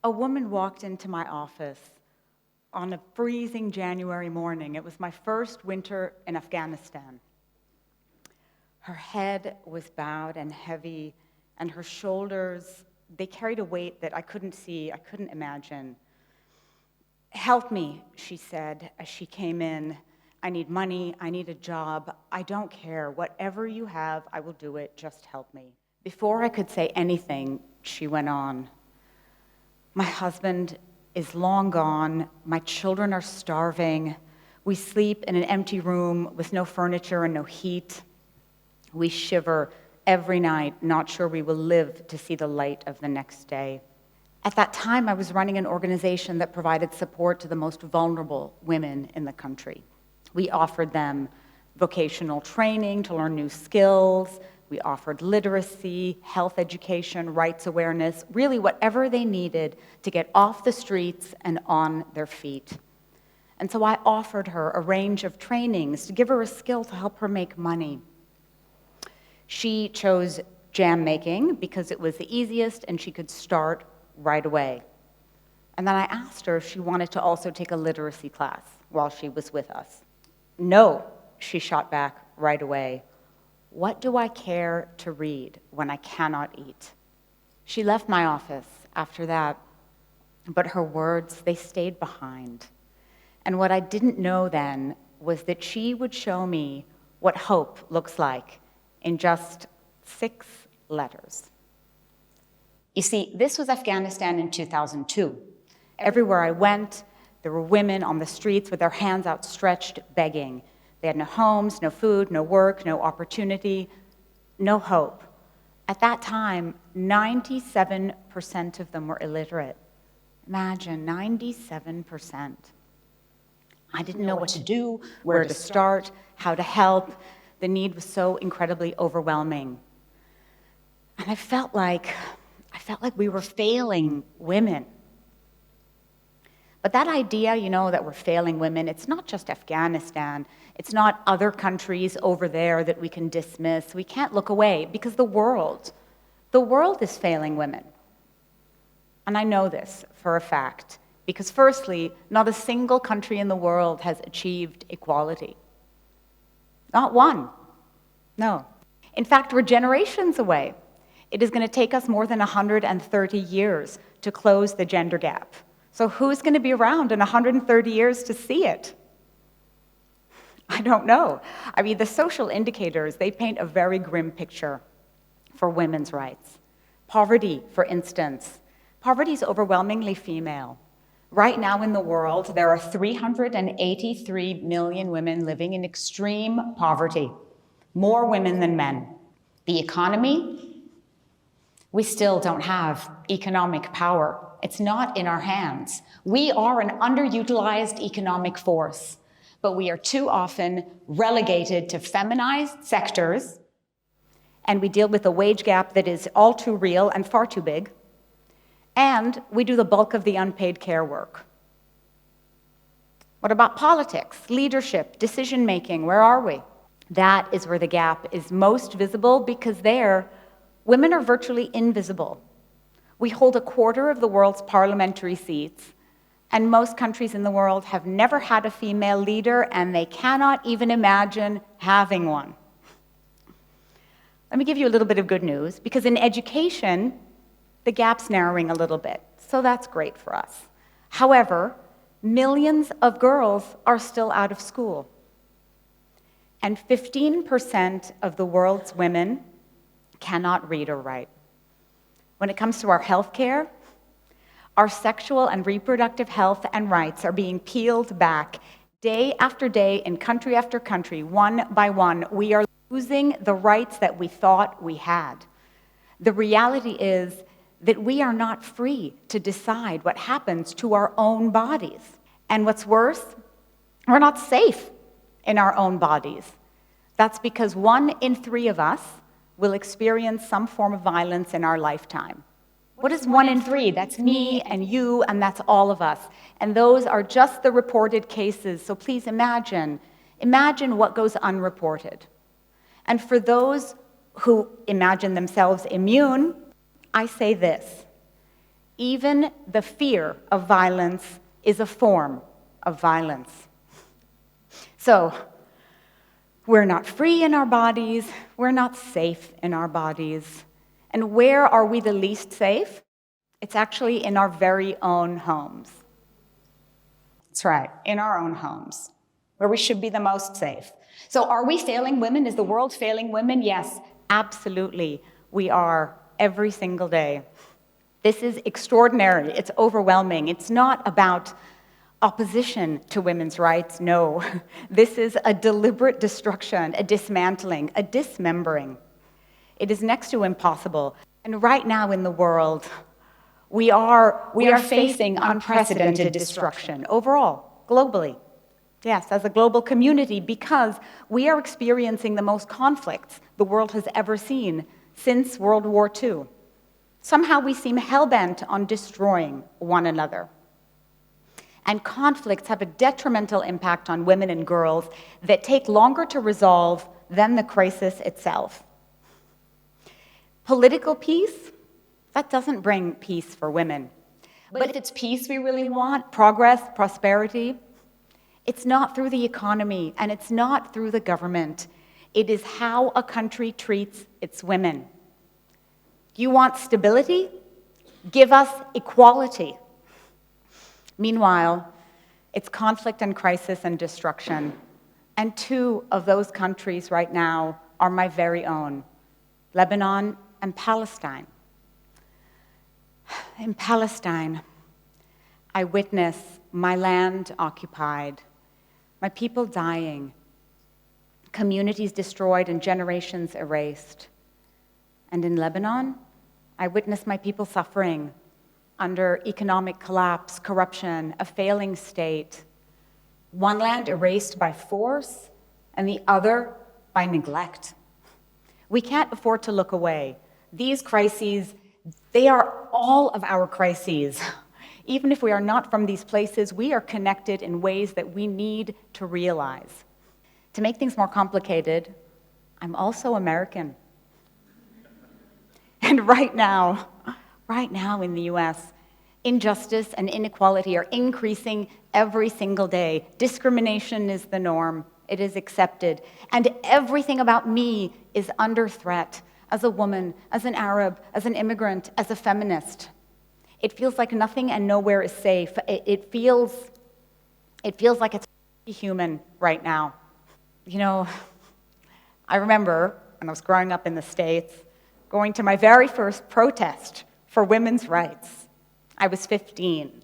A woman walked into my office on a freezing January morning. It was my first winter in Afghanistan. Her head was bowed and heavy, and her shoulders, they carried a weight that I couldn't see, I couldn't imagine. "Help me," she said as she came in. "I need money, I need a job, I don't care. Whatever you have, I will do it, just help me." Before I could say anything, she went on. "My husband is long gone, my children are starving, we sleep in an empty room with no furniture and no heat. We shiver every night, not sure we will live to see the light of the next day." At that time, I was running an organization that provided support to the most vulnerable women in the country. We offered them vocational training to learn new skills. We offered literacy, health education, rights awareness, really whatever they needed to get off the streets and on their feet. And so I offered her a range of trainings to give her a skill to help her make money. She chose jam making because it was the easiest and she could start right away. And then I asked her if she wanted to also take a literacy class while she was with us. "No," she shot back right away. "What do I care to read when I cannot eat?" She left my office after that, but her words, they stayed behind. And what I didn't know then was that she would show me what hope looks like in just 6 letters. You see, this was Afghanistan in 2002. Everywhere I went, there were women on the streets with their hands outstretched, begging. They had no homes, no food, no work, no opportunity, no hope. At that time, 97% of them were illiterate. Imagine, 97%. I didn't know what to do, where to start, how to help. The need was so incredibly overwhelming. And I felt like we were failing women. But that idea, that we're failing women, it's not just Afghanistan. It's not other countries over there that we can dismiss. We can't look away because the world is failing women. And I know this for a fact because firstly, not a single country in the world has achieved equality. Not one. No. In fact, we're generations away. It is going to take us more than 130 years to close the gender gap. So who's going to be around in 130 years to see it? I don't know. I mean, the social indicators, they paint a very grim picture for women's rights. Poverty, for instance. Poverty is overwhelmingly female. Right now in the world, there are 383 million women living in extreme poverty. More women than men. The economy, we still don't have economic power. It's not in our hands. We are an underutilized economic force, but we are too often relegated to feminized sectors, and we deal with a wage gap that is all too real and far too big, and we do the bulk of the unpaid care work. What about politics, leadership, decision-making? Where are we? That is where the gap is most visible because there, women are virtually invisible. We hold a quarter of the world's parliamentary seats, and most countries in the world have never had a female leader, and they cannot even imagine having one. Let me give you a little bit of good news, because in education, the gap's narrowing a little bit, so that's great for us. However, millions of girls are still out of school, and 15% of the world's women cannot read or write. When it comes to our health care, our sexual and reproductive health and rights are being peeled back day after day in country after country, one by one. We are losing the rights that we thought we had. The reality is that we are not free to decide what happens to our own bodies. And what's worse, we're not safe in our own bodies. That's because 1 in 3 of us will experience some form of violence in our lifetime. What is 1 in 3? That's me and you, and that's all of us. And those are just the reported cases. So please imagine what goes unreported. And for those who imagine themselves immune, I say this: Even the fear of violence is a form of violence. So, we're not free in our bodies, we're not safe in our bodies. And where are we the least safe? It's actually in our very own homes. That's right, in our own homes, where we should be the most safe. So are we failing women? Is the world failing women? Yes, absolutely. We are every single day. This is extraordinary. It's overwhelming. It's not about opposition to women's rights. No, this is a deliberate destruction, a dismantling, a dismembering. It is next to impossible. And right now in the world, we are facing unprecedented destruction overall, globally. Yes, as a global community, because we are experiencing the most conflicts the world has ever seen since World War II. Somehow we seem hell-bent on destroying one another. And conflicts have a detrimental impact on women and girls that take longer to resolve than the crisis itself. Political peace, that doesn't bring peace for women. But if it's peace we really want, progress, prosperity, it's not through the economy and it's not through the government. It is how a country treats its women. You want stability? Give us equality. Meanwhile, it's conflict and crisis and destruction. And two of those countries right now are my very own, Lebanon and Palestine. In Palestine, I witness my land occupied, my people dying, communities destroyed and generations erased. And in Lebanon, I witness my people suffering under economic collapse, corruption, a failing state. One land erased by force and the other by neglect. We can't afford to look away. These crises, they are all of our crises. Even if we are not from these places, we are connected in ways that we need to realize. To make things more complicated, I'm also American. And right now in the US, injustice and inequality are increasing every single day. Discrimination is the norm. It is accepted. And everything about me is under threat as a woman, as an Arab, as an immigrant, as a feminist. It feels like nothing and nowhere is safe. It feels like it's human right now. You know, I remember when I was growing up in the States, going to my very first protest for women's rights. I was 15.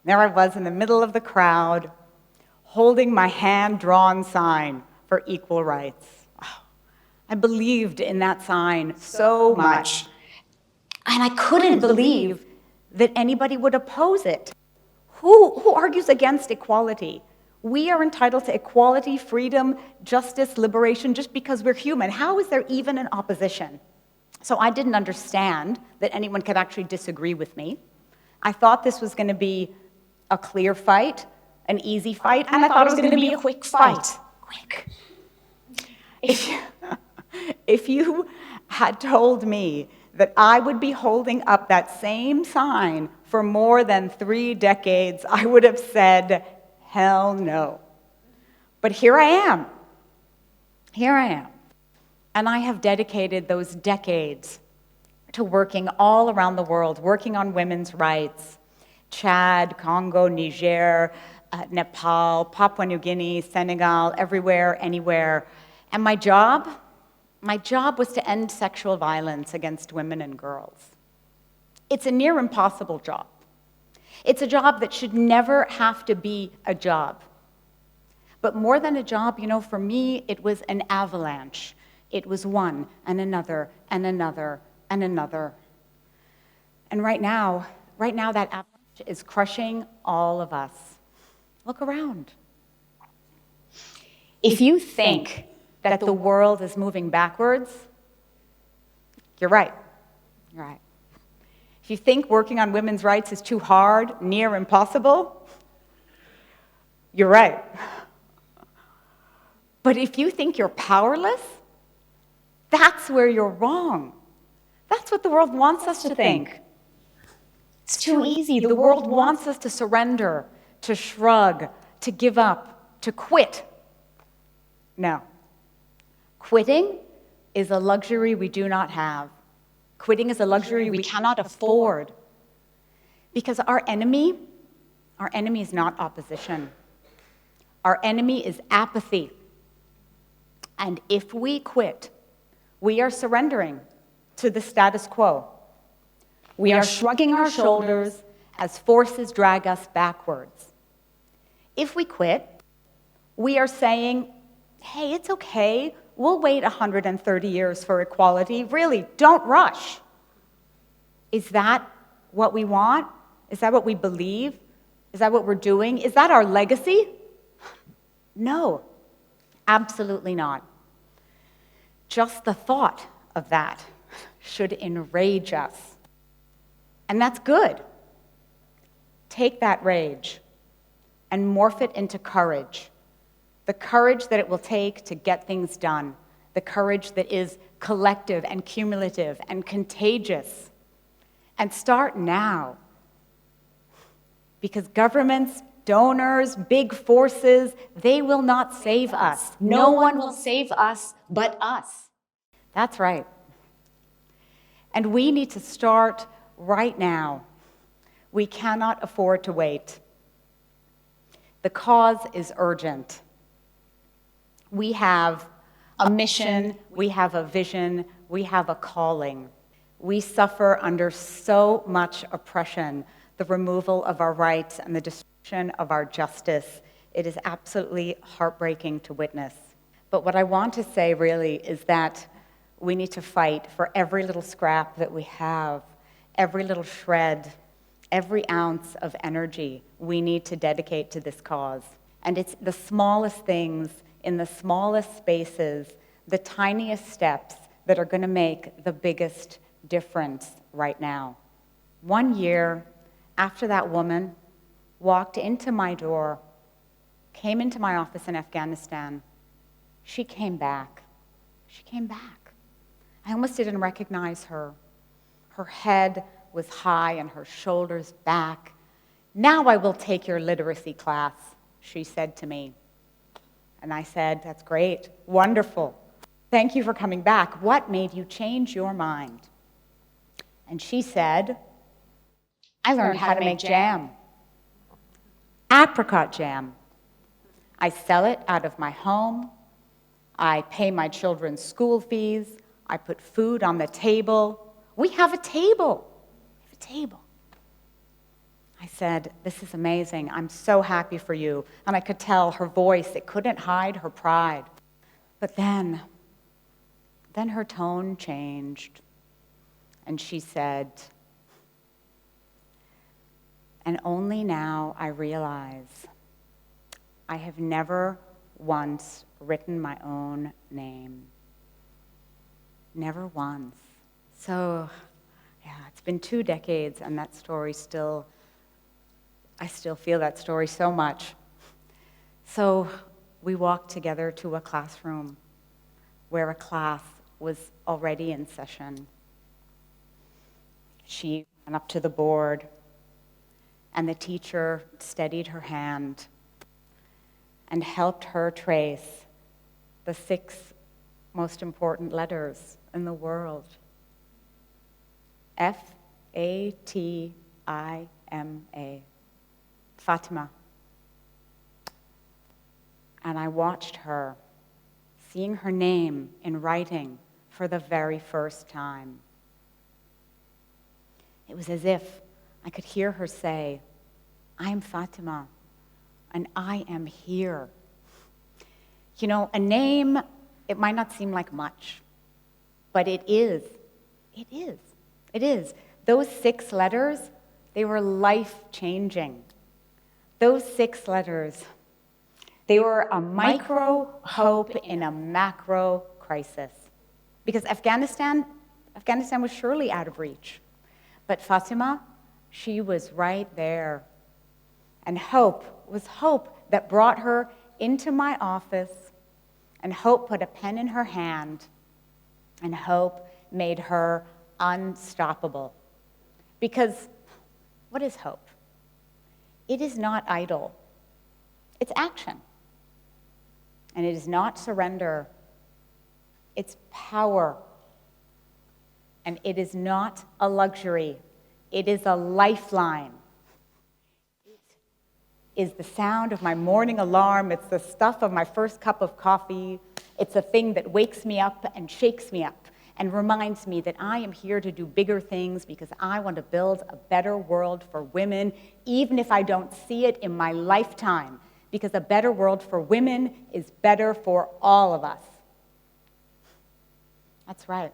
There I was in the middle of the crowd, holding my hand-drawn sign for equal rights. Oh, I believed in that sign so much. And I couldn't believe that anybody would oppose it. Who argues against equality? We are entitled to equality, freedom, justice, liberation, just because we're human. How is there even an opposition? So I didn't understand that anyone could actually disagree with me. I thought this was going to be a clear fight, an easy fight, and I thought it was going to be a quick fight. Quick. If you had told me that I would be holding up that same sign for more than 3 decades, I would have said, hell no. But here I am. Here I am. And I have dedicated those decades to working all around the world, working on women's rights. Chad, Congo, Niger, Nepal, Papua New Guinea, Senegal, everywhere, anywhere. And my job was to end sexual violence against women and girls. It's a near impossible job. It's a job that should never have to be a job. But more than a job, you know, for me, it was an avalanche. It was one and another and another and another. And right now that avalanche is crushing all of us. Look around. If you think that the world is moving backwards, you're right. You're right. If you think working on women's rights is too hard, near impossible, you're right. But if you think you're powerless, that's where you're wrong. That's what the world wants us to think. It's too easy. The world wants us to surrender, to shrug, to give up, to quit. No. Quitting is a luxury we do not have. Quitting is a luxury we cannot afford. Because our enemy is not opposition. Our enemy is apathy. And if we quit, we are surrendering to the status quo. We are shrugging our shoulders as forces drag us backwards. If we quit, we are saying, hey, it's okay. We'll wait 130 years for equality. Really, don't rush. Is that what we want? Is that what we believe? Is that what we're doing? Is that our legacy? No, absolutely not. Just the thought of that should enrage us. And that's good. Take that rage and morph it into courage. The courage that it will take to get things done. The courage that is collective and cumulative and contagious. And start now. Because governments, donors, big forces, they will not save us. No one will save us but us. That's right. And we need to start right now. We cannot afford to wait. The cause is urgent. We have a mission, we have a vision, we have a calling. We suffer under so much oppression, the removal of our rights and the destruction of our justice. It is absolutely heartbreaking to witness. But what I want to say really is that we need to fight for every little scrap that we have, every little shred, every ounce of energy we need to dedicate to this cause. And it's the smallest things in the smallest spaces, the tiniest steps that are going to make the biggest difference right now. 1 year after that woman walked into my door, came into my office in Afghanistan, she came back. She came back. I almost didn't recognize her. Her head was high and her shoulders back. "Now I will take your literacy class," she said to me. And I said, "That's great, wonderful. Thank you for coming back. What made you change your mind?" And she said, "I learned how to make jam. Apricot jam. I sell it out of my home. I pay my children's school fees. I put food on the table. We have a table. We have a table." I said, "This is amazing. I'm so happy for you." And I could tell her voice, it couldn't hide her pride. But then her tone changed. And she said, "And only now I realize I have never once written my own name. Never once." So, yeah, it's been 2 decades, and that story I still feel that story so much. So we walked together to a classroom where a class was already in session. She went up to the board, and the teacher steadied her hand and helped her trace the 6 most important letters in the world. Fatima. Fatima. And I watched her, seeing her name in writing for the very first time. It was as if I could hear her say, "I am Fatima, and I am here." You know, a name, it might not seem like much, but it is. It is. It is. Those 6 letters, they were life-changing. Those 6 letters, they were a micro hope in a macro crisis. Because Afghanistan was surely out of reach. But Fatima, she was right there. And hope was hope that brought her into my office, and hope put a pen in her hand, and hope made her unstoppable. Because What is hope? It is not idle. It's action. And it is not surrender. It's power. And it is not a luxury. It is a lifeline. It is the sound of my morning alarm. It's the stuff of my first cup of coffee. It's a thing that wakes me up and shakes me up and reminds me that I am here to do bigger things because I want to build a better world for women, even if I don't see it in my lifetime, because a better world for women is better for all of us. That's right.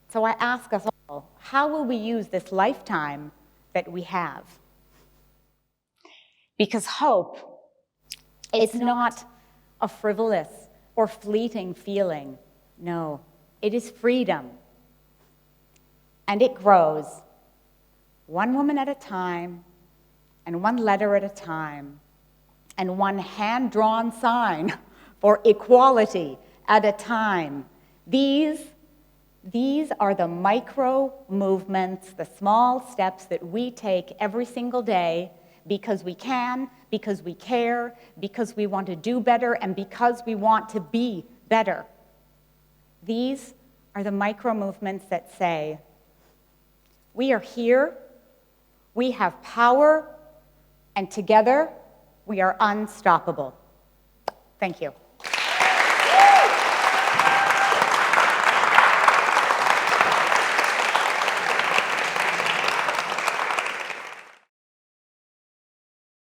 So I ask us all, how will we use this lifetime that we have? Because hope is not a frivolous or fleeting feeling. No, it is freedom. And it grows one woman at a time, and one letter at a time, and one hand-drawn sign for equality at a time. These are the micro movements, the small steps that we take every single day because we can, because we care, because we want to do better, and because we want to be better. These are the micro movements that say, we are here, we have power, and together we are unstoppable. Thank you.